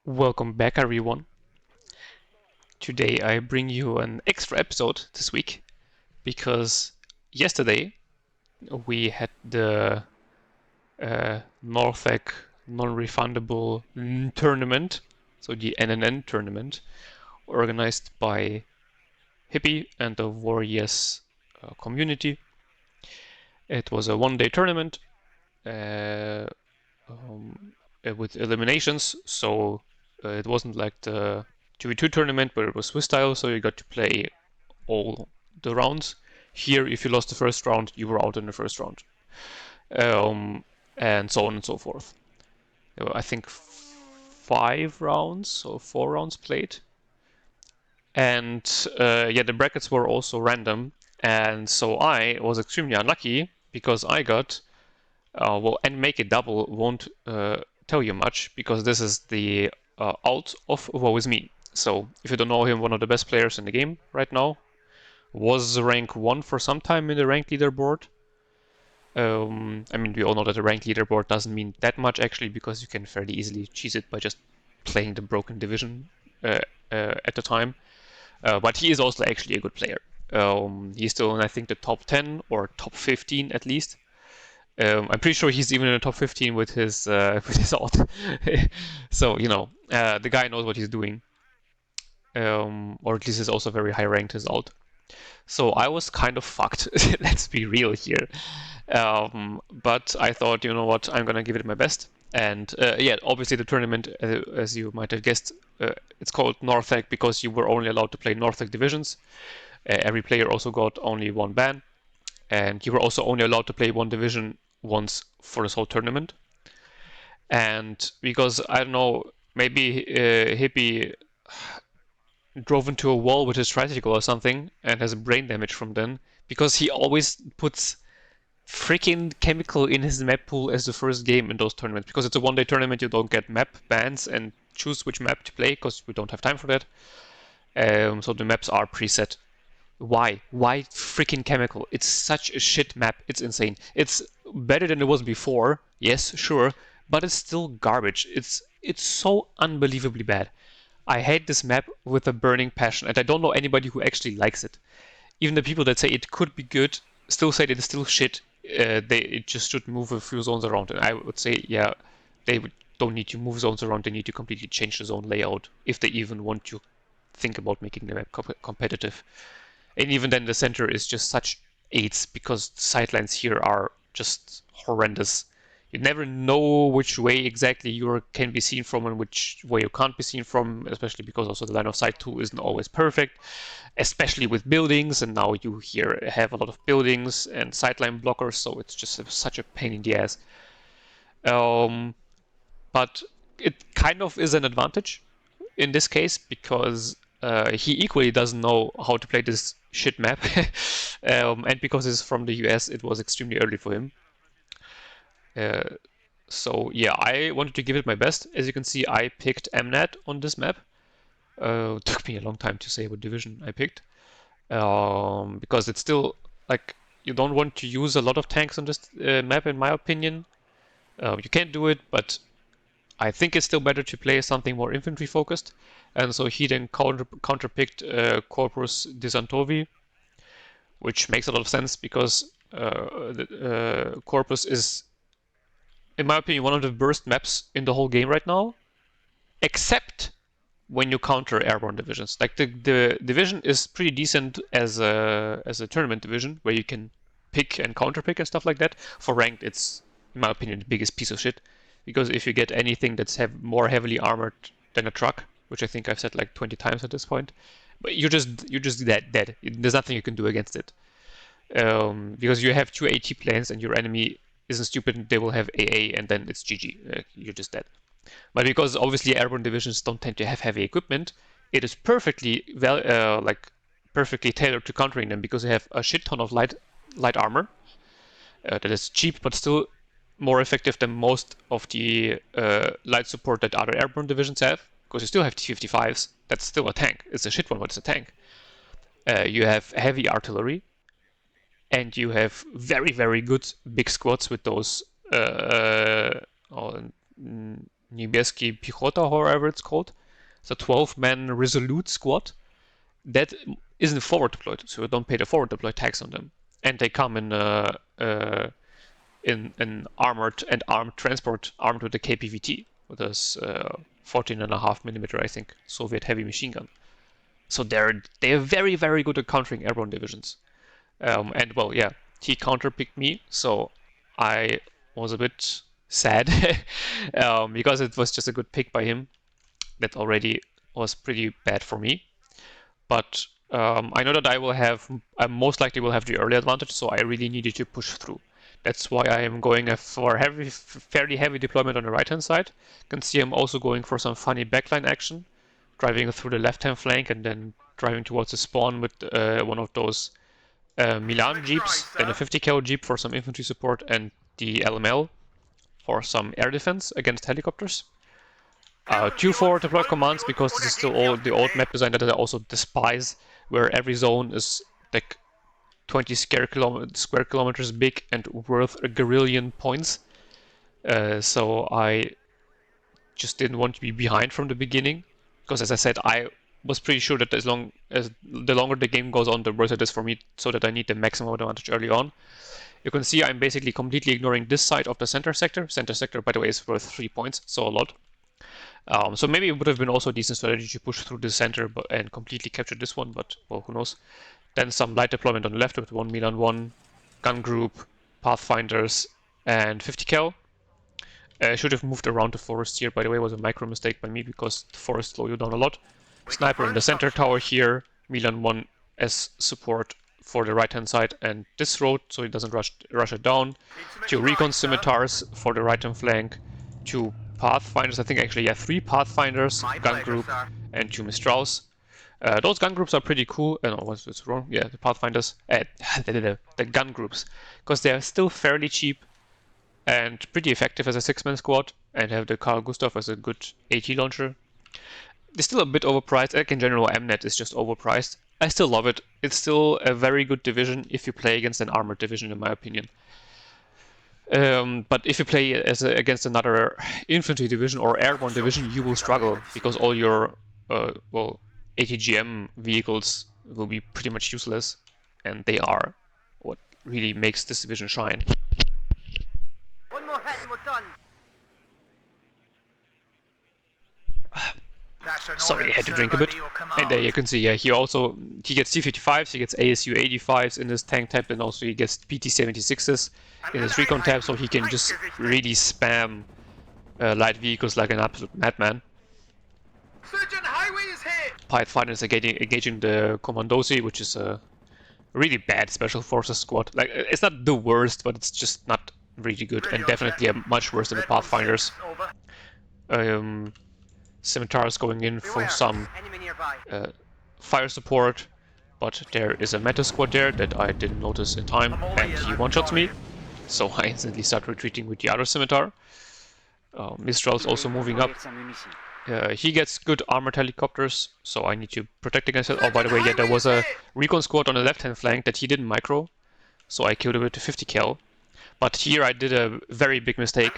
Welcome back, everyone. Today I bring you an extra episode this week because yesterday we had the NORTHAG Non-Refundable Tournament, so the NNN-Tournament, organized by Hippie and the Warriors community. It was a one-day tournament with eliminations, so it wasn't like the 2v2 tournament where it was Swiss style, so you got to play all the rounds. Here, if you lost the first round, you were out in the first round. And so on and so forth. There were, I think, 5 rounds or 4 rounds played. And yeah, the brackets were also random. And so I was extremely unlucky because I got, well, and make it double won't tell you much because this is the alt of woeisme. So if you don't know him, one of the best players in the game right now, was rank 1 for some time in the ranked leaderboard. I mean, we all know that the ranked leaderboard doesn't mean that much actually because you can fairly easily cheese it by just playing the broken division at the time. But he is also actually a good player. He's still in, I think, the top 10 or top 15 at least. I'm pretty sure he's even in the top 15 with his alt. So, you know, the guy knows what he's doing. Or at least is also very high ranked, his alt. So I was kind of fucked, let's be real here. But I thought, you know what, I'm gonna give it my best. And yeah, obviously the tournament, as you might have guessed, it's called NORTHAG because you were only allowed to play NORTHAG divisions. Every player also got only one ban. And you were also only allowed to play one division once for this whole tournament. And because, I don't know, maybe Hippie drove into a wall with his tricycle or something and has brain damage from then, because he always puts freaking chemical in his map pool as the first game in those tournaments. Because it's a one-day tournament, you don't get map bans and choose which map to play because we don't have time for that. So the maps are preset. Why? Why freaking chemical? It's such a shit map. It's insane. It's better than it was before. Yes, sure, but it's still garbage. It's so unbelievably bad. I hate this map with a burning passion, and I don't know anybody who actually likes it. Even the people that say it could be good still say that it's still shit. They just should move a few zones around, and I would say, yeah, don't need to move zones around. They need to completely change the zone layout if they even want to think about making the map competitive. And even then, the center is just such aids because sidelines here are just horrendous. You never know which way exactly you can be seen from and which way you can't be seen from, especially because also the line of sight too isn't always perfect, especially with buildings. And now you here have a lot of buildings and sideline blockers, so it's just such a pain in the ass. But it kind of is an advantage in this case because he equally doesn't know how to play this shit map. And because it's from the US, it was extremely early for him. So yeah, I wanted to give it my best. As you can see, I picked MNAD on this map. Took me a long time to say what division I picked. Because it's still, like, you don't want to use a lot of tanks on this map, in my opinion. You can do it, but I think it's still better to play something more infantry focused. And so he then counterpicked Korpus Desantowy, which makes a lot of sense because Korpus is, in my opinion, one of the worst maps in the whole game right now, except when you counter airborne divisions. Like the division is pretty decent as a tournament division where you can pick and counterpick and stuff like that. For ranked, it's, in my opinion, the biggest piece of shit. Because if you get anything that's more heavily armored than a truck, which I think I've said like 20 times at this point, but you're just dead. There's nothing you can do against it. Because you have 2 AT planes and your enemy isn't stupid, they will have AA and then it's GG. You're just dead. But because obviously airborne divisions don't tend to have heavy equipment, it is perfectly perfectly tailored to countering them because they have a shit ton of light armor that is cheap but still more effective than most of the light support that other airborne divisions have, because you still have T-55s. That's still a tank. It's a shit one, but it's a tank. You have heavy artillery, and you have very, very good big squads with those Niebieski Piechota, however it's called. It's a 12-man resolute squad that isn't forward deployed, so you don't pay the forward deployed tax on them. And they come in an armored and armed transport, armed with a KPVT, with a 14.5mm, I think, Soviet heavy machine gun. So they're very, very good at countering airborne divisions. And well, yeah, he counterpicked me, so I was a bit sad because it was just a good pick by him. That already was pretty bad for me. But I know that I most likely will have the early advantage, so I really needed to push through. That's why I am going for fairly heavy deployment on the right-hand side. You can see I'm also going for some funny backline action, driving through the left-hand flank and then driving towards the spawn with one of those Milan jeeps, then a 50 cal jeep for some infantry support, and the LML for some air defense against helicopters. 2 forward deployed commands, because this is still all the old map design that I also despise, where every zone is like 20 square kilometers big and worth a guerrillion points. So I just didn't want to be behind from the beginning, because as I said, I was pretty sure that as long as the longer the game goes on, the worse it is for me, so that I need the maximum advantage early on. You can see I'm basically completely ignoring this side of the center sector. Center sector, by the way, is worth 3 points, so a lot. So maybe it would have been also a decent strategy to push through the center and completely capture this one, but well, who knows. Then some light deployment on the left with 1 Milan 1, gun group, pathfinders, and 50 cal. I should have moved around the forest here, by the way. It was a micro mistake by me, because the forest slow you down a lot. Sniper in the center tower here, Milan 1 as support for the right hand side and this road, so he doesn't rush it down. 2 recon scimitars for the right hand flank, 2 pathfinders, I think actually, yeah, 3 pathfinders, gun group, and 2 Mistrals. Those gun groups are pretty cool. No, what's wrong? Yeah, the pathfinders, the gun groups, because they are still fairly cheap and pretty effective as a 6-man squad, and have the Carl Gustav as a good AT launcher. They're still a bit overpriced. Like in general, MNAD is just overpriced. I still love it. It's still a very good division if you play against an armored division, in my opinion. But if you play against another infantry division or airborne division, you will struggle, because all your ATGM vehicles will be pretty much useless, and they are what really makes this division shine. One more hit and we're done. Sorry, I had to drink a bit. And there you can see, yeah, he gets T-55s, he gets ASU 85s in his tank tab, and also he gets PT-76s in his recon tab, so he can just really spam light vehicles like an absolute madman. Pathfinders engaging the Commandosi, which is a really bad special forces squad. Like, it's not the worst, but it's just not really good, and definitely much worse than the Pathfinders. Scimitars going in for some fire support, but there is a meta squad there that I didn't notice in time, and he one-shots me, so I instantly start retreating with the other scimitar. Mistral's also moving up. He gets good armored helicopters, so I need to protect against it. Oh, by the way, yeah, there was a recon squad on the left-hand flank that he didn't micro, so I killed him with the 50 cal. But here I did a very big mistake.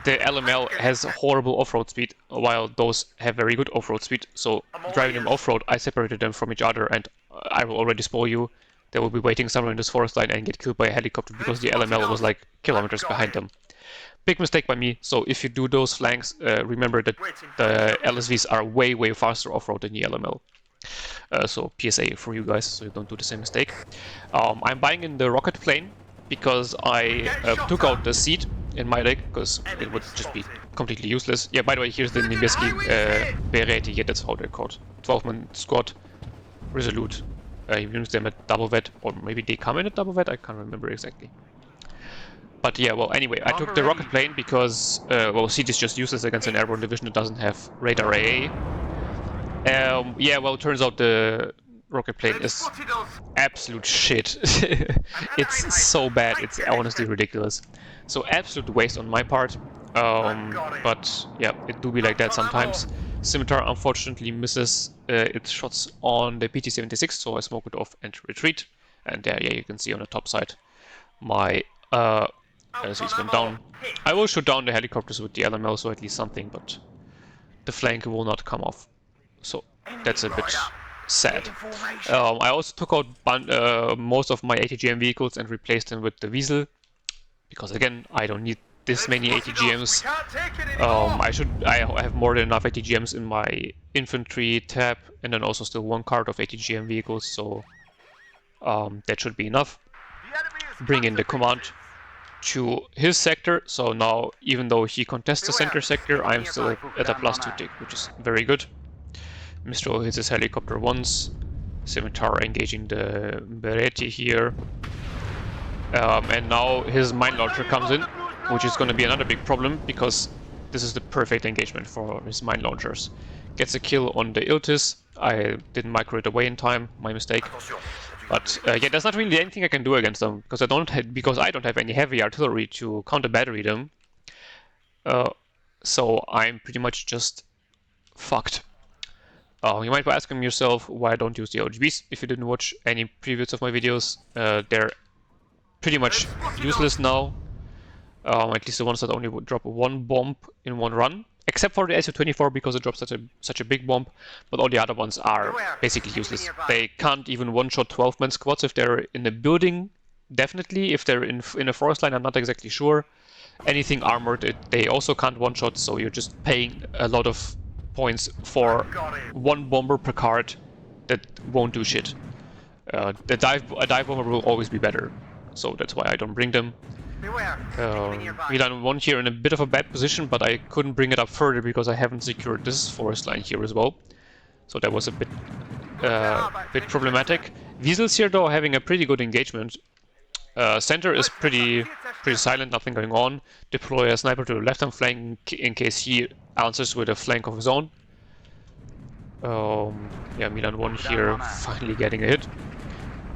The LML has horrible off-road speed, while those have very good off-road speed. So driving them off-road, I separated them from each other, and I will already spoil you. They will be waiting somewhere in this forest line and get killed by a helicopter, because the LML was like kilometers behind them. Big mistake by me. So if you do those flanks, remember that the LSVs are way, way faster off-road than the LML. So PSA for you guys, so you don't do the same mistake. I'm buying in the rocket plane, because I took out the seat in my rig, because it would just be completely useless. Yeah, by the way, here's the Niebieski Bereti, yeah, that's how they're called. 12-man squad, resolute. You use them at double vet, or maybe they come in at double vet, I can't remember exactly. But yeah, well, anyway, I took the rocket plane because, seat is just useless against an airborne division that doesn't have radar AA. Yeah, well, it turns out the rocket plane is absolute shit. It's so bad, it's honestly ridiculous. So absolute waste on my part. But yeah, it do be like that sometimes. Scimitar unfortunately misses its shots on the PT-76, so I smoke it off and retreat. And there, yeah, you can see on the top side my as he's been down. I will shoot down the helicopters with the LML, so at least something, but the flank will not come off. So that's a bit sad. I also took out most of my ATGM vehicles and replaced them with the Weasel, because again, I don't need this many ATGMs. I have more than enough ATGMs in my infantry tab, and then also still one card of ATGM vehicles, so that should be enough. Bring in the command to his sector, so now even though he contests the center sector, I'm still at a +2 tick, which is very good. Mistral hits his helicopter once, Scimitar engaging the Bereti here, and now his mine launcher comes in, which is going to be another big problem, because this is the perfect engagement for his mine launchers. Gets a kill on the Iltis. I didn't micro it away in time, my mistake. But yeah, there's not really anything I can do against them, because I don't have any heavy artillery to counter battery them. So I'm pretty much just fucked. You might be asking yourself why I don't use the OGBs. If you didn't watch any previews of my videos, they're pretty much useless now. At least the ones that only would drop one bomb in one run, except for the SU-24 because it drops such a big bomb, but all the other ones are basically useless. They can't even one-shot 12-man squads if they're in a building, definitely. If they're in a forest line, I'm not exactly sure. Anything armored, they also can't one-shot, so you're just paying a lot of points for one bomber per card that won't do shit. A dive bomber will always be better, so that's why I don't bring them. Milan 1 here in a bit of a bad position, but I couldn't bring it up further because I haven't secured this forest line here as well. So that was a bit problematic. Weasels here though having a pretty good engagement. Center is pretty silent, nothing going on. Deploy a sniper to the left-hand flank in case he answers with a flank of his own. Yeah, Milan 1 here finally getting a hit.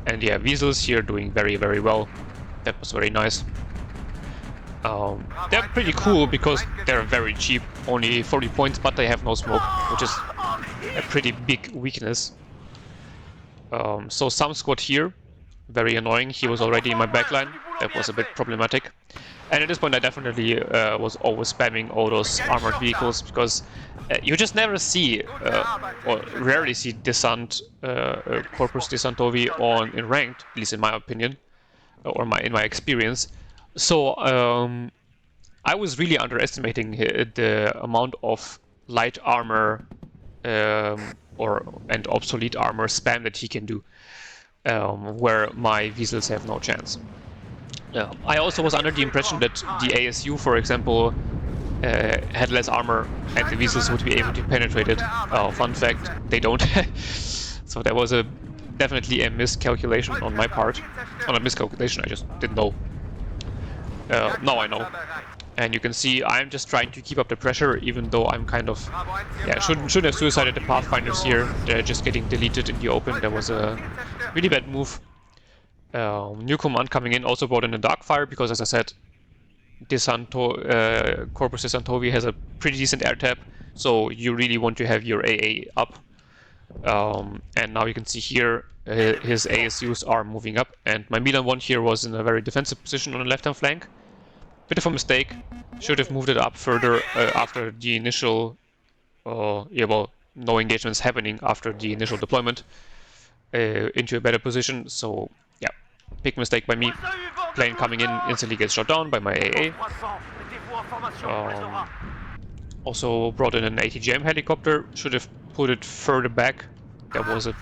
And yeah, Weasels here doing very, very well. That was very nice. They're pretty cool because they're very cheap, only 40 points, but they have no smoke, which is a pretty big weakness. So some squad here, very annoying. He was already in my backline. That was a bit problematic. And at this point I definitely was always spamming all those armored vehicles, because you just never see, or rarely see Korpus Desantowy in ranked, at least in my opinion, or in my experience. So I was really underestimating the amount of light armor and obsolete armor spam that he can do, where my Weasels have no chance. I also was under the impression that the ASU, for example, had less armor and the Weasels would be able to penetrate it. Fun fact, they don't. So there was definitely a miscalculation on my part. Not a miscalculation, I just didn't know. Now I know. And you can see I'm just trying to keep up the pressure, even though I'm kind of... Yeah, shouldn't have suicided the Pathfinders here. They're just getting deleted in the open. That was a really bad move. New command coming in also brought in a Darkfire, because as I said, Korpus Desantowy has a pretty decent air tab, so you really want to have your AA up. And now you can see here his ASUs are moving up, and my Milan 1 here was in a very defensive position on the left-hand flank. Bit of a mistake, should have moved it up further after the initial, yeah, well, no engagements happening after the initial deployment, into a better position. So yeah, big mistake by me. Plane coming in instantly gets shot down by my AA. Also brought in an ATGM helicopter, should have put it further back. That was a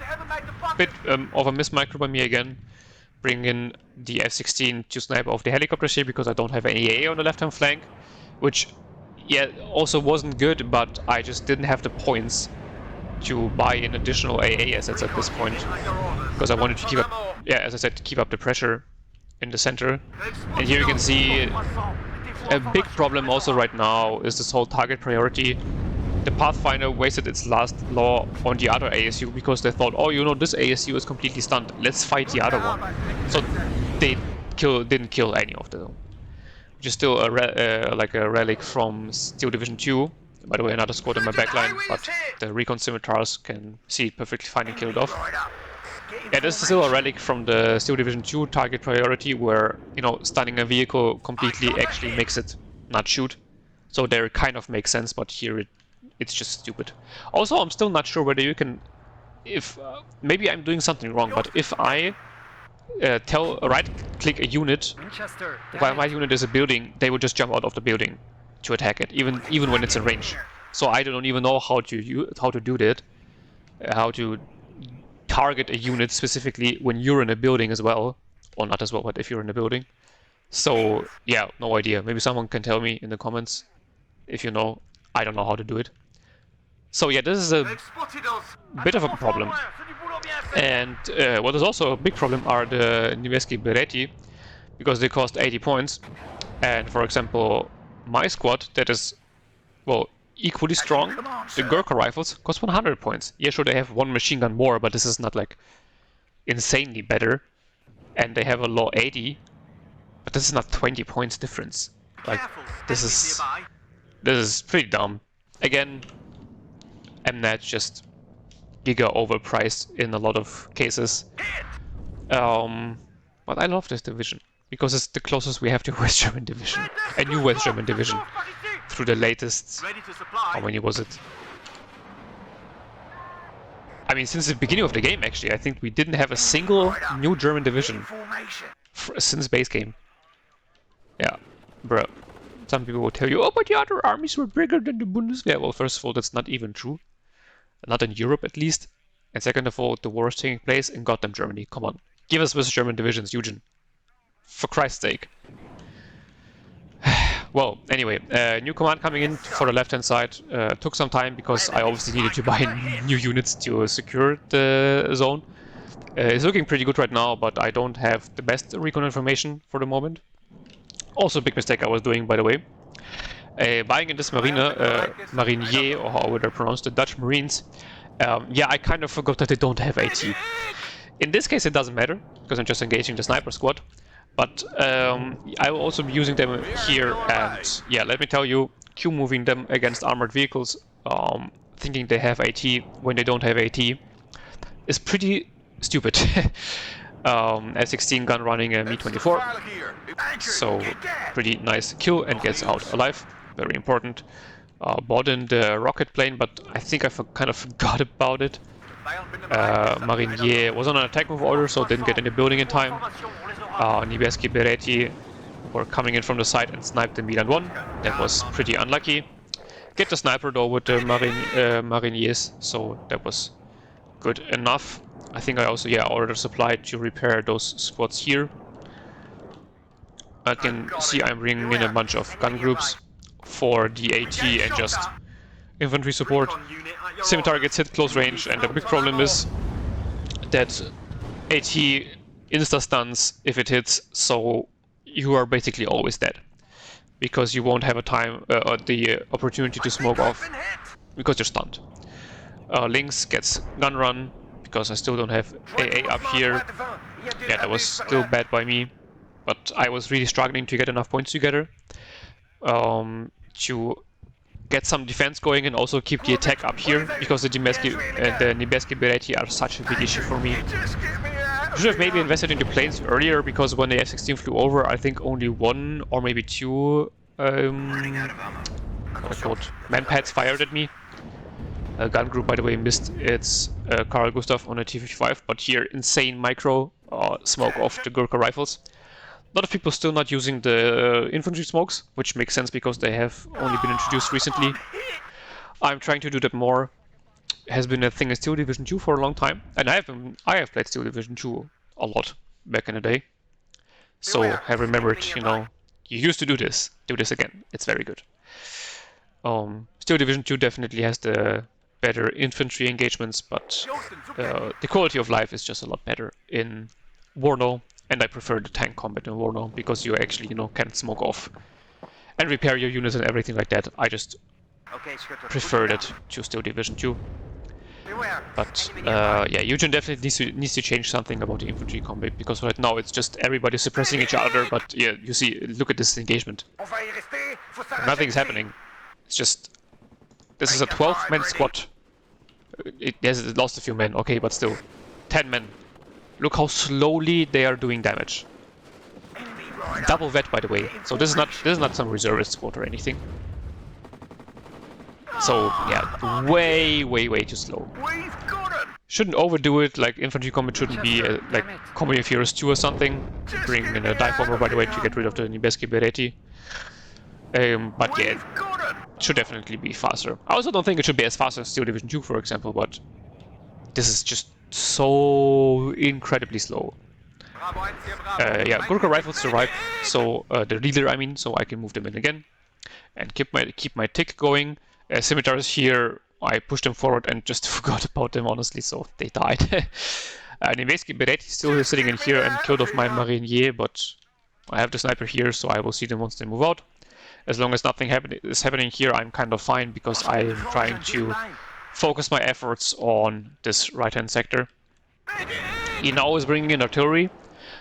bit of a mismicro by me again. Bring in the F-16 to snipe off the helicopters here because I don't have any AA on the left-hand flank, which, yeah, also wasn't good, but I just didn't have the points to buy in additional AA assets at this point, because I wanted to keep up, yeah, as I said, keep up the pressure in the center. And here you can see a big problem also right now is this whole target priority. The Pathfinder wasted its last law on the other ASU because they thought, oh, you know, this ASU is completely stunned, let's fight the other one. So they didn't kill any of them, which is still like a relic from Steel Division 2. By the way, another squad in my backline, but the recon scimitars can see it perfectly fine and kill it off. Yeah, this is still a relic from the Steel Division 2 target priority where, you know, stunning a vehicle completely actually makes it not shoot. So there it kind of makes sense, but here it's just stupid. Also, I'm still not sure whether you can... maybe I'm doing something wrong, but if I right-click a unit while my unit is a building, they will just jump out of the building to attack it, even when it's in range. So I don't even know how to do that, how to target a unit specifically when you're in a building as well, or not as well, but if you're in a building. So yeah, no idea. Maybe someone can tell me in the comments if you know. I don't know how to do it. So yeah, this is a bit of a problem. And what is also a big problem are the Niebieski Bereti, because they cost 80 points. And for example, my squad that is, well, equally strong, the Gurkha rifles, cost 100 points. Yeah, sure, they have one machine gun more, but this is not like insanely better. And they have a low 80, but this is not 20 points difference. Like, this is pretty dumb. Again, MNAD just giga overpriced in a lot of cases. But I love this division because it's the closest we have to West German division, a new West German division, through the latest. How many was it? I mean, since the beginning of the game, actually, I think we didn't have a single new German division since base game. Yeah, bro. Some people will tell you, oh, but the other armies were bigger than the Bundeswehr. Well, first of all, that's not even true. Not in Europe, at least. And second of all, the war is taking place in goddamn Germany. Come on. Give us West German divisions, Eugen. For Christ's sake. Well, anyway, new command coming in for the left-hand side. Took some time because I obviously needed to buy new units to secure the zone. It's looking pretty good right now, but I don't have the best recon information for the moment. Also a big mistake I was doing, by the way. Buying in this Marinier, or however they're pronounced, the Dutch Marines, yeah, I kind of forgot that they don't have AT. In this case it doesn't matter, because I'm just engaging the sniper squad. But I will also be using them here, and yeah, let me tell you, Q-moving them against armored vehicles, thinking they have AT when they don't have AT, is pretty stupid. A16 gun running a Mi-24, so pretty nice kill and gets out alive, very important. Bought in the rocket plane, but I think I kind of forgot about it. Marinier was on an attack move order, so didn't get in the building in time. Niebieski Bereti were coming in from the side and sniped the Milan 1. That was pretty unlucky. Get the sniper though with the Mariniers, so that was good enough. I think I also, yeah, ordered a supply to repair those squads here. I can see I'm bringing in a bunch of gun groups for the AT and just infantry support. Scimitar gets hit close range, and the big problem is that AT insta-stuns if it hits, so you are basically always dead. Because you won't have a time, the opportunity to smoke off, because you're stunned. Lynx gets gun run, because I still don't have AA up here. Yeah, that was still bad by me, but I was really struggling to get enough points together to get some defense going and also keep the attack up here, because the Niebieski Bereti are such a big issue for me. I should have maybe invested into planes earlier, because when the F-16 flew over, I think only one or maybe two manpads fired at me. Gun group, by the way, missed its Carl Gustav on a T-55, but here insane micro smoke off the Gurkha rifles. A lot of people still not using the infantry smokes, which makes sense because they have only been introduced recently. I'm trying to do that more. It has been a thing in Steel Division 2 for a long time, and I have played Steel Division 2 a lot back in the day. So I remembered, you know, you used to do this again. It's very good. Steel Division 2 definitely has the better infantry engagements, but the quality of life is just a lot better in WARNO, and I prefer the tank combat in WARNO because you actually, you know, can smoke off and repair your units and everything like that. I just prefer that to Steel Division 2. But yeah, Eugen definitely needs to change something about the infantry combat, because right now it's just everybody suppressing each other, but yeah, you see, look at this engagement. Nothing's happening. It's just, this is a 12-man squad. Yes, it lost a few men, okay, but still, 10 men. look how slowly they are doing damage. Double vet, by the way. So this is not some reservist squad or anything. So yeah, way too slow. Shouldn't overdo it. Like infantry combat shouldn't be like Company of Heroes 2 or something. Bring in a dive bomber, by the way, to get rid of the Niebieski Bereti. But yeah, it should definitely be faster. I also don't think it should be as fast as Steel Division 2, for example, but this is just so incredibly slow. Yeah, Gurkha rifles survived, so the leader, I mean, so I can move them in again and keep my tick going. Scimitars here, I pushed them forward and just forgot about them, honestly, so they died. Niebieski Bereti still sitting in here and killed off my Marinier, but I have the sniper here, so I will see them once they move out. As long as nothing is happening here, I'm kind of fine, because I'm trying to focus my efforts on this right-hand sector. He now is bringing in artillery,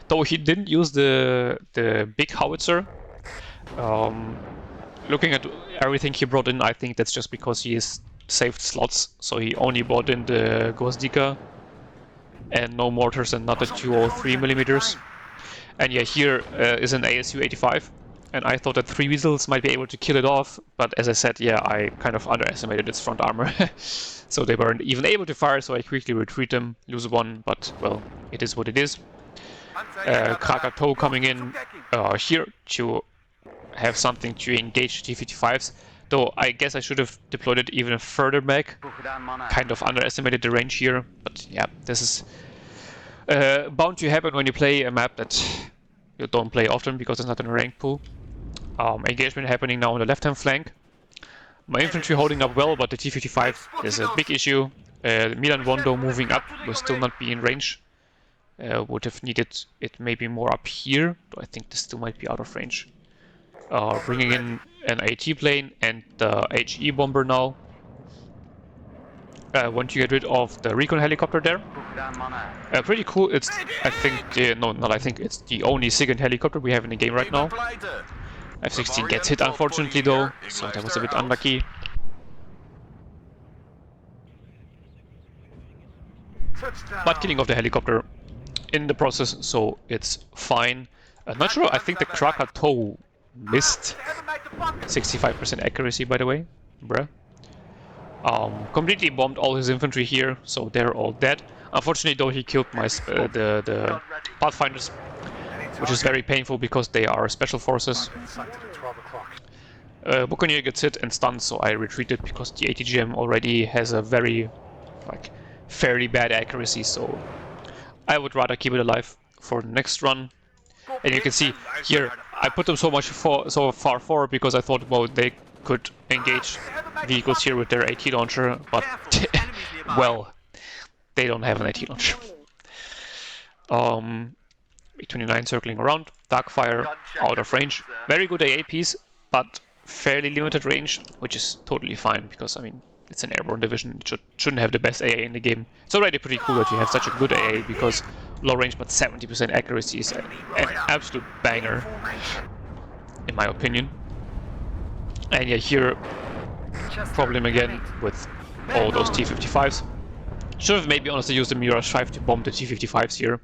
though he didn't use the big howitzer. Looking at everything he brought in, I think that's just because he has saved slots, so he only brought in the Gwozdika and no mortars and not the 203mm. And yeah, here is an ASU 85, and I thought that 3 weasels might be able to kill it off, but as I said, yeah, I kind of underestimated its front armor. So they weren't even able to fire, so I quickly retreat them, lose 1, but well, it is what it is. Krakatoa coming in here to have something to engage T-55s, though I guess I should have deployed it even further back. Kind of underestimated the range here, but yeah, this is bound to happen when you play a map that you don't play often because it's not in a rank pool. Engagement happening now on the left-hand flank. My infantry holding up well, but the T-55 is a big issue. Milan Wondo moving up will still not be in range. Would have needed it maybe more up here, though I think this still might be out of range. Bringing in an AT plane and the HE bomber now. Want to get rid of the recon helicopter there. Pretty cool. It's, I think, it's the only SIGINT helicopter we have in the game right now. F-16 gets hit, unfortunately, though, so that was a bit unlucky. But killing off the helicopter in the process, so it's fine. Not sure, I think the Krakatoa missed 65% accuracy, by the way. Bruh. Completely bombed all his infantry here, so they're all dead. Unfortunately, though, he killed my the Pathfinders, which is very painful because they are special forces. Buccaneer gets hit and stunned, so I retreated because the ATGM already has a very, fairly bad accuracy, so I would rather keep it alive for the next run. And you can see here, I put them so far forward because I thought, well, they could engage vehicles here with their AT launcher, but well, they don't have an AT launcher. B-29 circling around, Darkfire out of range. Very good AA piece, but fairly limited range, which is totally fine because, I mean, it's an airborne division. It shouldn't have the best AA in the game. It's already pretty cool that you have such a good AA because low range but 70% accuracy is an absolute banger, in my opinion. And yeah, here, problem again with all those T-55s. Should have maybe honestly used the Mirage 5 to bomb the T-55s here.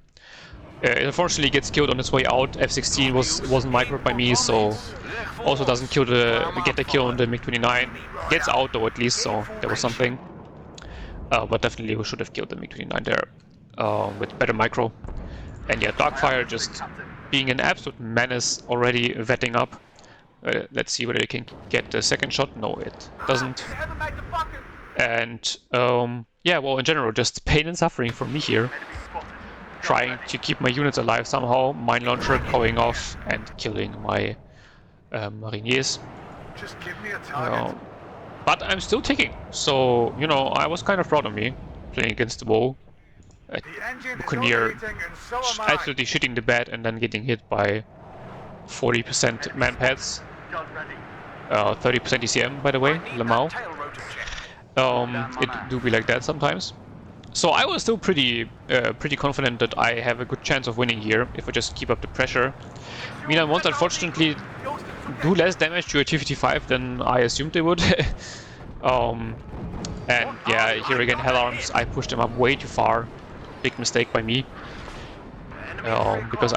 It unfortunately gets killed on its way out. F-16 wasn't microed by me, so also doesn't get the kill on the MiG-29. Gets out though at least, so there was something. But definitely we should have killed the MiG-29 there with better micro. And yeah, Darkfire just being an absolute menace already vetting up. Let's see whether they can get the second shot. No, it doesn't. And yeah, well, in general, just pain and suffering for me here. Trying to keep my units alive somehow. Mine launcher going off and killing my Mariniers. Just give me a target. But I'm still ticking, so, you know, I was kind of proud of me playing against the WoW. Buccaneer absolutely shitting the bed and then getting hit by 40% manpads. 30% ECM, by the way, Lamau. It do be like that sometimes. So I was still pretty confident that I have a good chance of winning here if I just keep up the pressure. Milan won't unfortunately do less damage to a T-55 than I assumed they would. And yeah, here again, Hell Arms, I pushed them up way too far. Big mistake by me. because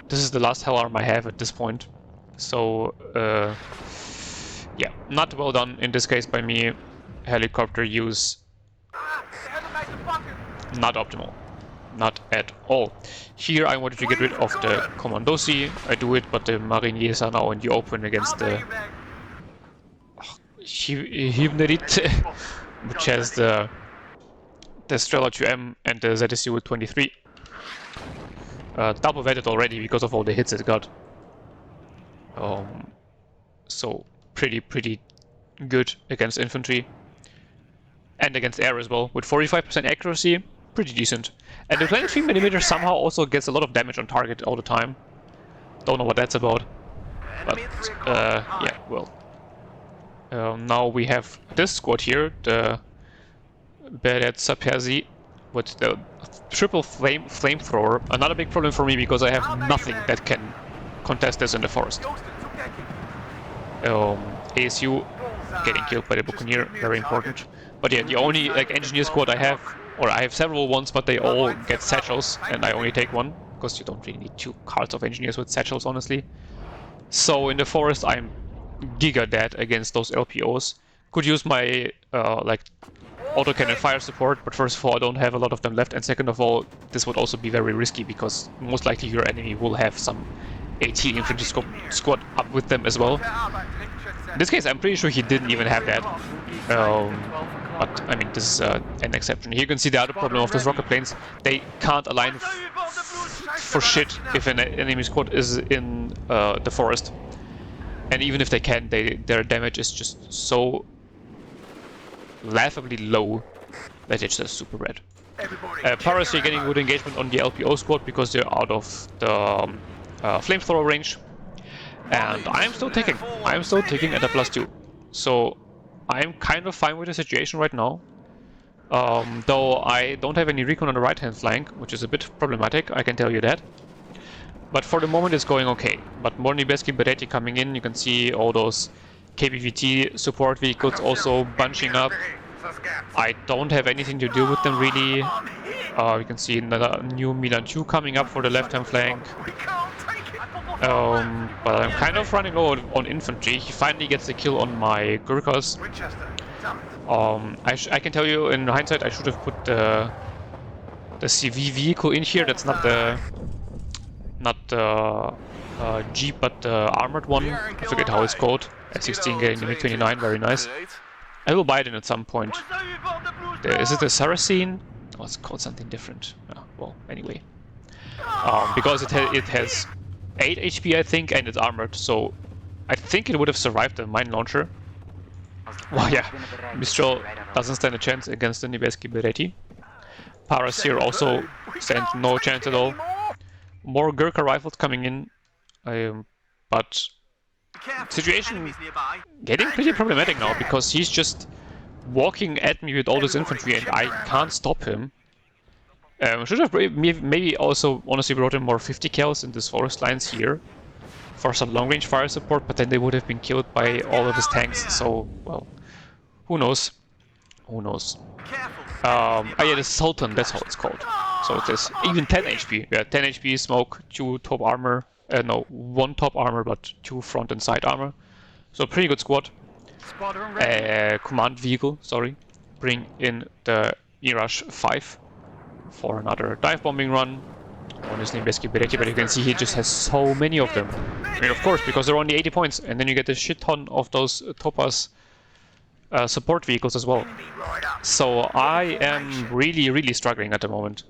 this is the last hell arm I have at this point. So yeah, not well done in this case by me. Helicopter use not optimal, not at all. Here I wanted to get rid of the Commandosi. I do it, but the Mariniers are now in the open against the Hybnerit, which has the Strela 2M and the ZSU 23. Double vetted already because of all the hits it got. So pretty good against infantry. And against air as well, with 45% accuracy, pretty decent. And the 23mm somehow also gets a lot of damage on target all the time. Don't know what that's about. But yeah, well. Now we have this squad here, the Beret Saperzi, with the triple flamethrower. Another big problem for me because I have nothing that can contest this in the forest. ASU getting killed by the Buccaneer, very important. But yeah, the only engineer squad I have, or I have several ones, but they all get satchels, and I only take one, because you don't really need 2 cards of engineers with satchels, honestly. So in the forest I'm giga dead against those LPOs. Could use my autocannon fire support, but first of all I don't have a lot of them left, and second of all this would also be very risky because most likely your enemy will have some AT infantry squad up with them as well. In this case I'm pretty sure he didn't even have that. But I mean, this is an exception. Here you can see the other problem of those rocket planes. They can't align for shit if an enemy squad is in the forest. And even if they can, their damage is just so laughably low that it's just super red. Paras are getting good engagement on the LPO squad because they're out of the flamethrower range. And I'm still taking at a +2. So I'm kind of fine with the situation right now. Though I don't have any recon on the right hand flank, which is a bit problematic, I can tell you that. But for the moment it's going okay. But more Niebieski Bereti coming in, you can see all those KBVT support vehicles also bunching up. I don't have anything to do with them really. You can see another new Milan 2 coming up for the left hand flank. But I'm kind of running low on infantry. He finally gets the kill on my Gurkhas. I can tell you in hindsight I should have put the CV vehicle in here. That's not the Jeep, but the armored one. I forget how it's called. At 16 getting the MiG-29, very nice. I will buy it in at some point. Is it the Saracen? Oh, it's called something different. Oh, well, anyway. Because it has 8 HP, I think, and it's armored, so I think it would have survived the mine launcher. Well, yeah, Mistral doesn't stand a chance against the Niebieski Bereti. Paras here also stand no chance at all. More Gurkha rifles coming in, but situation getting pretty problematic now because he's just walking at me with all this infantry and I can't stop him. Should have maybe also honestly brought in more 50 cals in this forest lines here for some long range fire support, but then they would have been killed by all of his tanks, so well, who knows? Who knows? Oh yeah, the Sultan, that's how it's called. So it is even 10 HP. Yeah, 10 HP, smoke, 2 top armor. No, 1 top armor, but 2 front and side armor. So pretty good squad. Command vehicle, sorry. Bring in the Mirage 5 for another dive bombing run. One is Niebieski Bereti, but you can see he just has so many of them. I mean, of course, because they're only 80 points, and then you get a shit ton of those Topaz support vehicles as well. So I am really struggling at the moment.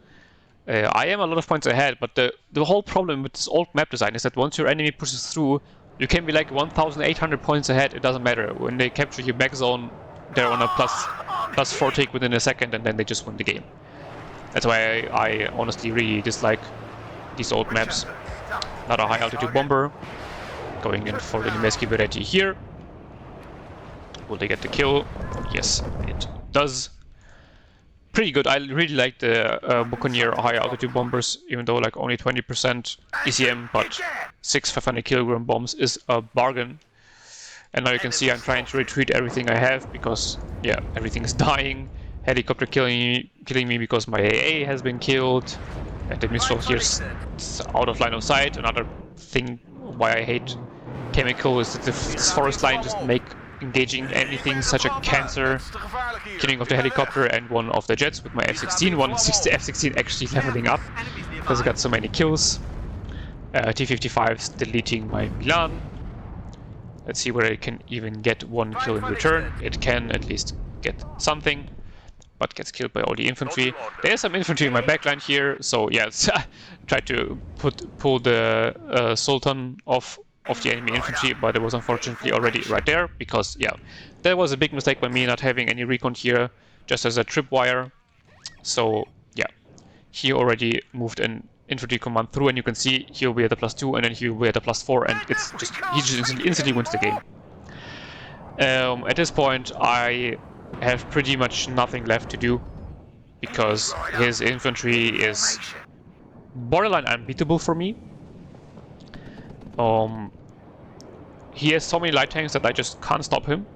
I am a lot of points ahead, but the whole problem with this old map design is that once your enemy pushes through, you can be like 1,800 points ahead, it doesn't matter. When they capture your back zone, they're on a plus 4 take within a second, and then they just win the game. That's why I honestly really dislike these old maps. Not a high altitude bomber. Going in for the Niebieski Bereti here. Will they get the kill? Yes, it does. Pretty good. I really like the Buccaneer high altitude bombers, even though like only 20% ECM, but 6 500 kilogram bombs is a bargain. And now you can see I'm trying to retreat everything I have because yeah, everything is dying. Helicopter killing me because my AA has been killed. And the missile here is out of line of sight. Another thing why I hate chemical is that this forest line just make engaging anything such a cancer. Killing of the helicopter and one of the jets with my F-16. One F-16 actually leveling up because I got so many kills. T-55's deleting my Milan. Let's see whether it can even get one kill in return. It can at least get something, but gets killed by all the infantry. There's some infantry in my backline here, so yes, tried to pull the Sultan off of the enemy infantry, but it was unfortunately already right there, because yeah, that was a big mistake by me not having any recon here, just as a tripwire. So yeah, he already moved an infantry command through, and you can see he'll be at the +2, and then he'll be at the +4, and it's just he just instantly wins the game. At this point, I have pretty much nothing left to do, because his infantry is borderline unbeatable for me. He has so many light tanks that I just can't stop him.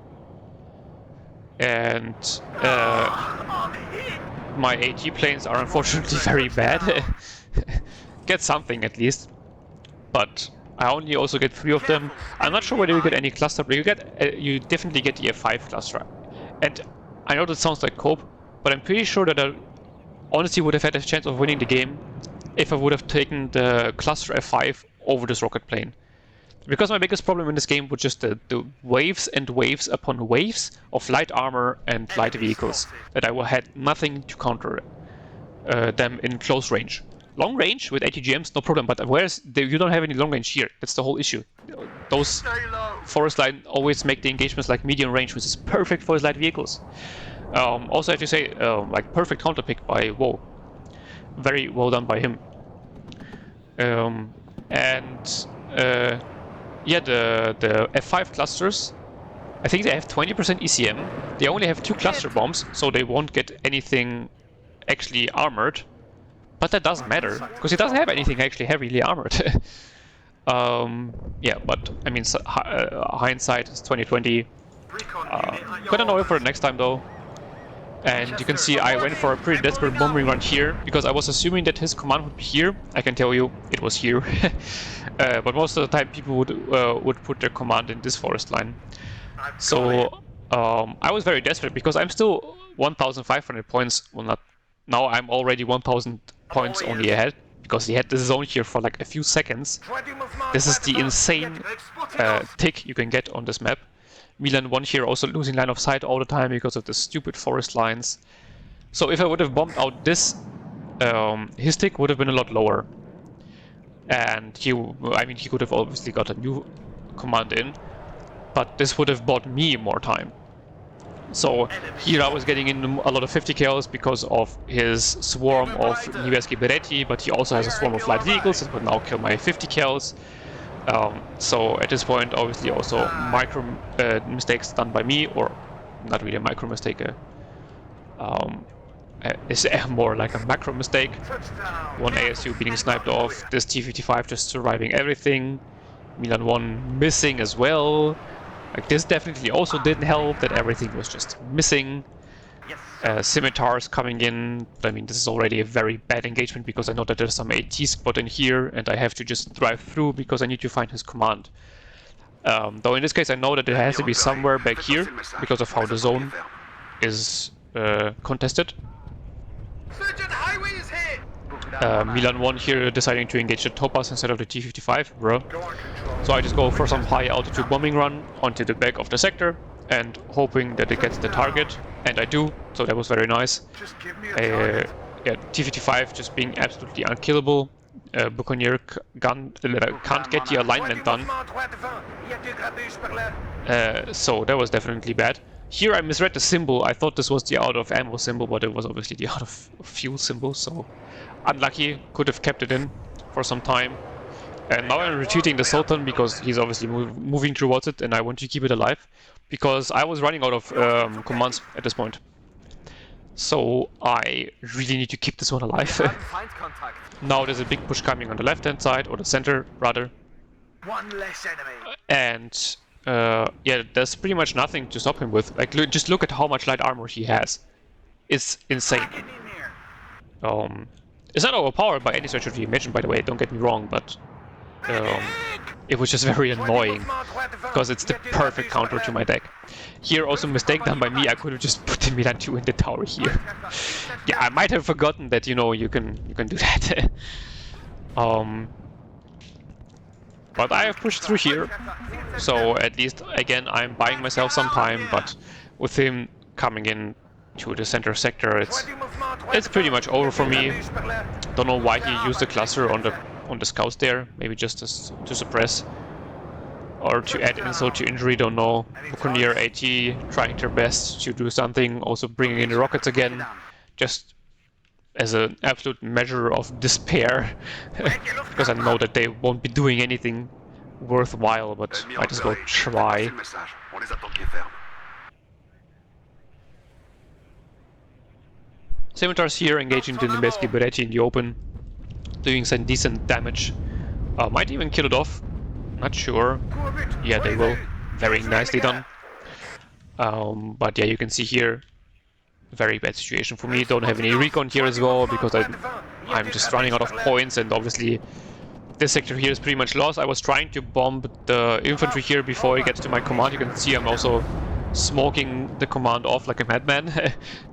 And my AT planes are unfortunately very bad. Get something at least. But I only also get 3 of them. I'm not sure whether you get any cluster, but you definitely get the F5 cluster. And I know that sounds like cope, but I'm pretty sure that I honestly would have had a chance of winning the game if I would have taken the cluster F5 over this rocket plane. Because my biggest problem in this game was just the waves and waves upon waves of light armor and light vehicles, that I had nothing to counter them in close range. Long range with ATGMs, no problem, but you don't have any long range here. That's the whole issue. Those forest line always make the engagements like medium range, which is perfect for his light vehicles. Also, I have to say, like perfect counterpick by Woe. Very well done by him. Yeah, the F5 clusters, I think they have 20% ECM. They only have 2 cluster bombs, so they won't get anything actually armored. But that doesn't matter, because he doesn't have anything actually heavily armored. Yeah, but I mean, hindsight is 2020. Gonna know it for the next time though. And you can see I went for a pretty desperate bombing run here, because I was assuming that his command would be here. I can tell you, it was here. But most of the time people would put their command in this forest line. So I was very desperate, because I'm still 1,500 points. Well, not now, I'm already 1,000 points only ahead, because he had this zone here for like a few seconds. This is the insane tick you can get on this map. Milan 1 here also losing line of sight all the time because of the stupid forest lines. So if I would have bombed out this, his tick would have been a lot lower. And I mean, he could have obviously got a new command in, but this would have bought me more time. So here I was getting in a lot of 50 kills because of his swarm of Niebieskie Beretti, but he also has a swarm of light vehicles that would now kill my 50 kills. So at this point, obviously also micro mistakes done by me, or not really a micro mistake, it's more like a macro mistake. One ASU being sniped off, this T-55 just surviving everything, Milan 1 missing as well. Like, this definitely also didn't help, that everything was just missing. Scimitars coming in. I mean, this is already a very bad engagement, because I know that there's some AT spot in here and I have to just drive through because I need to find his command. Though in this case I know that it has to be somewhere back here because of how the zone is contested. Milan 1 here deciding to engage the Topaz instead of the T-55, bro. So I just go for some high altitude bombing run onto the back of the sector and hoping that it gets the target, and I do, so that was very nice. Yeah, T-55 just being absolutely unkillable. Buccaneer gun can't get the alignment done. So that was definitely bad. Here I misread the symbol. I thought this was the out of ammo symbol, but it was obviously the out of fuel symbol, so unlucky. Could have kept it in for some time. And now I'm retreating the Sultan because he's obviously moving towards it, and I want to keep it alive, because I was running out of commands at this point. So I really need to keep this one alive. Now there's a big push coming on the left-hand side, or the center rather. One less enemy. And yeah, there's pretty much nothing to stop him with. Like, just look at how much light armor he has. It's insane. It's not overpowered by any stretch of the imagination, by the way, don't get me wrong, but it was just very annoying, because it's the perfect counter to my deck. Here also mistake done by me, I could have just put the Milan 2 in the tower here. Yeah, I might have forgotten that, you know, you can do that. But I have pushed through here, so at least, again, I'm buying myself some time, but with him coming in to the center sector, it's pretty much over for me. Don't know why he used the cluster on the scouts there, maybe just to suppress or to add insult to injury, don't know. Buccaneer AT trying their best to do something, also bringing in the rockets again, just as an absolute measure of despair, because I know that they won't be doing anything worthwhile, but I just go try. Scimitars here engaging the Nimbesky Beretti in the open, doing some decent damage. Might even kill it off, not sure. Yeah, they will. Very nicely done. But yeah, you can see here, very bad situation for me. Don't have any recon here as well, because I'm just running out of points, and obviously this sector here is pretty much lost. I was trying to bomb the infantry here before it gets to my command. You can see I'm also smoking the command off like a madman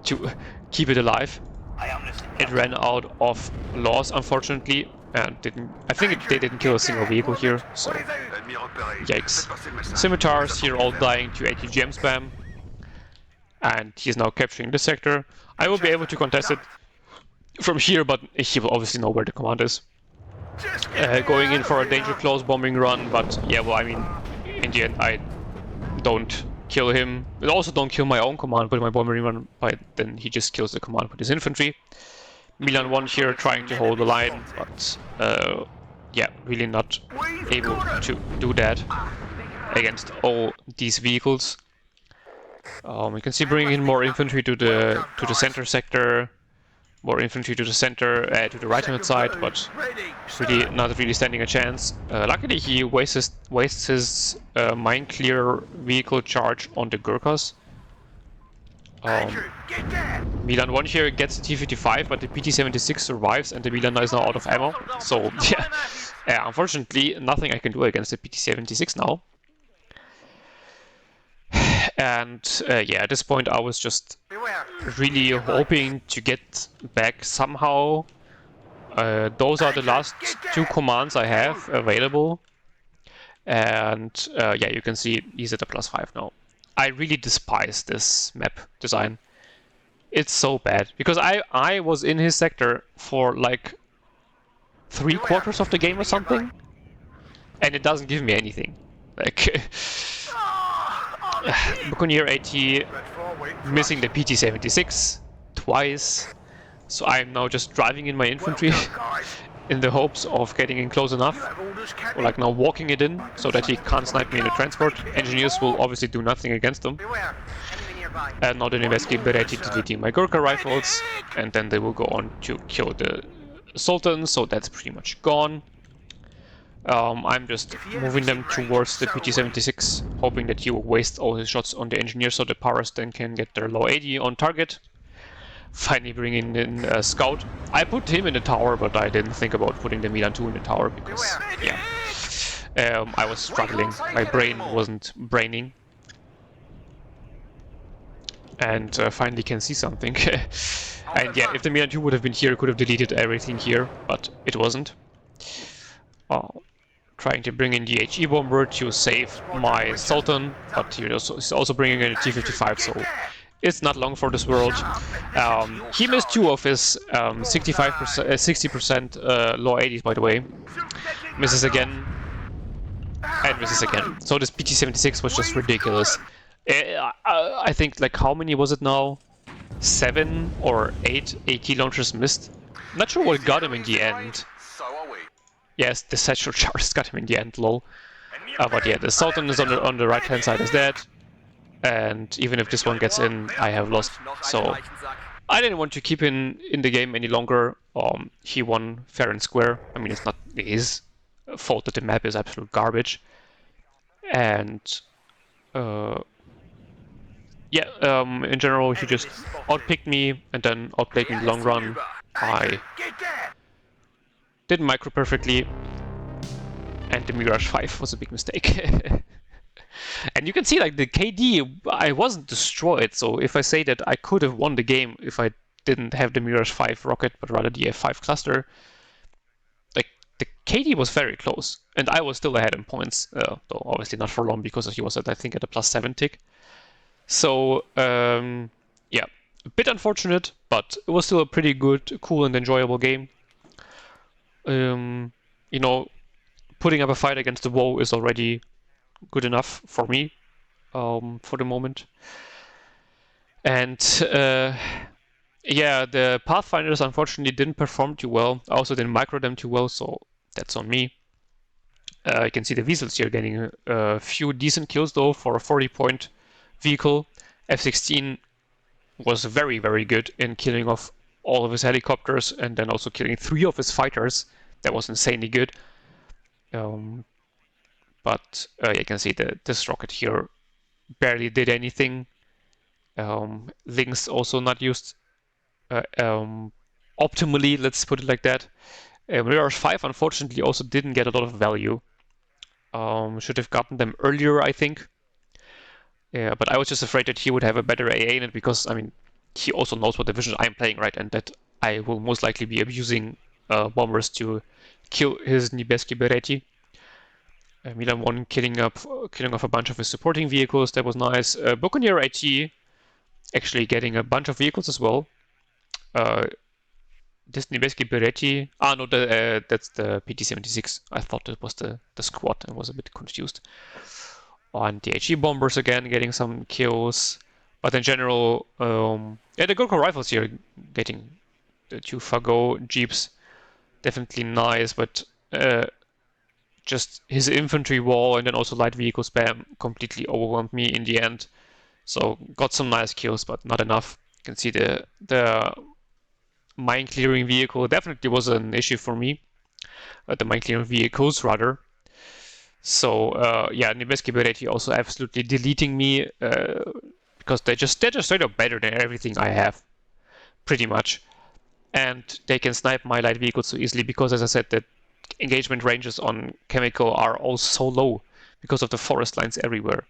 to keep it alive. It ran out of laws, unfortunately, and I think they didn't kill a single vehicle here, so yikes. Scimitars here all dying to ATGM spam, and he's now capturing this sector. I will be able to contest it from here, but he will obviously know where the command is. Going in for a danger close bombing run, but yeah, well, I mean, in the end, I don't kill him. I also don't kill my own command with my bombing run, but then he just kills the command with his infantry. Milan 1 here trying to hold the line, but yeah, really not able to do that against all these vehicles. You can see bringing in more infantry to the center sector, more infantry to the center, to the right-hand side, but really not really standing a chance. Luckily, he wastes his mine clear vehicle charge on the Gurkhas. Milan 1 here gets the T-55, but the PT-76 survives, and the Milan is now out of ammo. So yeah, unfortunately, nothing I can do against the PT-76 now. And yeah, at this point I was just really hoping to get back somehow. Those are the last two commands I have available. And yeah, you can see he's at a +5 now. I really despise this map design. It's so bad, because I was in his sector for like 3/4 of the game or something, and it doesn't give me anything. Like Buccaneer AT missing the PT-76 twice, so I'm now just driving in my infantry in the hopes of getting in close enough, or like now walking it in so that he can't snipe me in the transport. Engineers will obviously do nothing against them. And now the Nimbesky Beretti deleting my Gurkha rifles, and then they will go on to kill the Sultan, so that's pretty much gone. I'm just moving them towards the PT-76, hoping that he will waste all his shots on the engineer so the Paras then can get their low 80 on target. Finally bringing in a scout. I put him in the tower, but I didn't think about putting the Milan 2 in the tower because, yeah, I was struggling. My brain wasn't braining. And finally can see something. And yeah, if the Milan 2 would have been here, it could have deleted everything here, but it wasn't. Trying to bring in the HE bomber to save my Sultan, but he's also bringing in a T-55, so it's not long for this world. He missed 2 of his 60% low 80s, by the way. Misses again, and misses again. So this PT-76 was just ridiculous. I think, like, how many was it now? 7 or 8 AT launchers missed. Not sure what got him in the end. Yes, the satchel charge got him in the end, lol. But yeah, the Sultan is on the right-hand side as dead. And even if this one gets in, I have lost. So I didn't want to keep him in the game any longer. He won fair and square. I mean, it's not his fault that the map is absolute garbage. And yeah, in general, he just outpicked me and then outplayed me in the long run. I Get there! didn't micro perfectly, and the Mirage 5 was a big mistake. And you can see, like, the KD, I wasn't destroyed, so if I say that I could have won the game if I didn't have the Mirage 5 rocket, but rather the F5 cluster, like, the KD was very close, and I was still ahead in points, though obviously not for long because he was at, I think, at a +7 tick. So, yeah, a bit unfortunate, but it was still a pretty good, cool, and enjoyable game. You know, putting up a fight against the WoW is already good enough for me, for the moment. And yeah, the Pathfinders unfortunately didn't perform too well. I also didn't micro them too well, so that's on me. You can see the Weasels here getting a few decent kills though for a 40-point vehicle. F-16 was very, very good in killing off all of his helicopters and then also killing 3 of his fighters. That was insanely good. But you can see that this rocket here barely did anything. Links also not used optimally, let's put it like that. Mirage 5 unfortunately also didn't get a lot of value. Should have gotten them earlier, I think. Yeah, but I was just afraid that he would have a better AA in it because, I mean, he also knows what division I'm playing, right? And that I will most likely be abusing bombers to kill his Niebieski Bereti. Milan 1 killing off a bunch of his supporting vehicles, that was nice. Buccaneer IT actually getting a bunch of vehicles as well. This Niebieski Bereti, no, that's the PT-76. I thought it was the squad and was a bit confused. On the HE bombers again, getting some kills. But in general, yeah, the Gurkha rifles here getting the 2 Fago Jeeps. Definitely nice, but just his infantry wall and then also light vehicle spam completely overwhelmed me in the end. So got some nice kills, but not enough. You can see the mine clearing vehicle definitely was an issue for me. The mine clearing vehicles rather. So yeah, Niebieski Bereti also absolutely deleting me because they're just straight up better than everything I have, pretty much. And they can snipe my light vehicles so easily because, as I said, the engagement ranges on chemical are all so low because of the forest lines everywhere.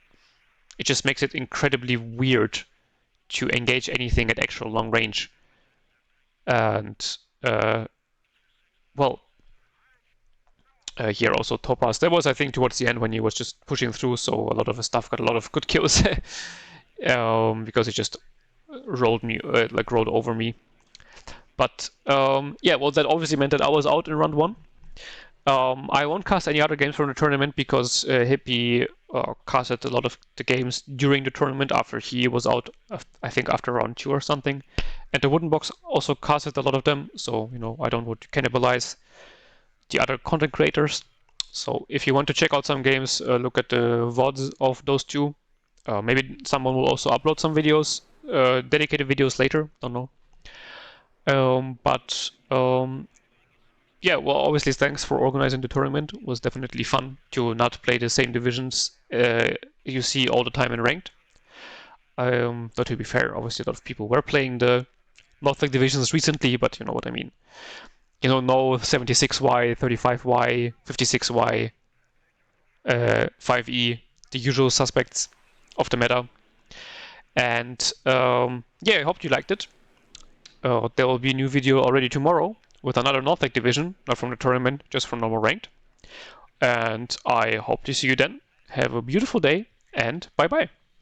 It just makes it incredibly weird to engage anything at actual long range. And well, here also Topaz. That was, I think, towards the end when he was just pushing through, so a lot of his stuff got a lot of good kills because he just rolled over me. But yeah, well, that obviously meant that I was out in round 1. I won't cast any other games from the tournament because Hippie casted a lot of the games during the tournament after he was out, I think after round 2 or something. And the Wooden Box also casted a lot of them, so, you know, I don't want to cannibalize the other content creators. So if you want to check out some games, look at the VODs of those 2. Maybe someone will also upload some videos, dedicated videos later, don't know. Yeah, well, obviously thanks for organizing the tournament. It was definitely fun to not play the same divisions you see all the time in ranked. Though to be fair, obviously a lot of people were playing the NORTHAG divisions recently, but you know what I mean. You know, no 76Y, 35Y, 56Y, 5E, the usual suspects of the meta. And yeah, I hope you liked it. There will be a new video already tomorrow with another NORTHAG division, not from the tournament, just from normal ranked. And I hope to see you then. Have a beautiful day, and bye-bye.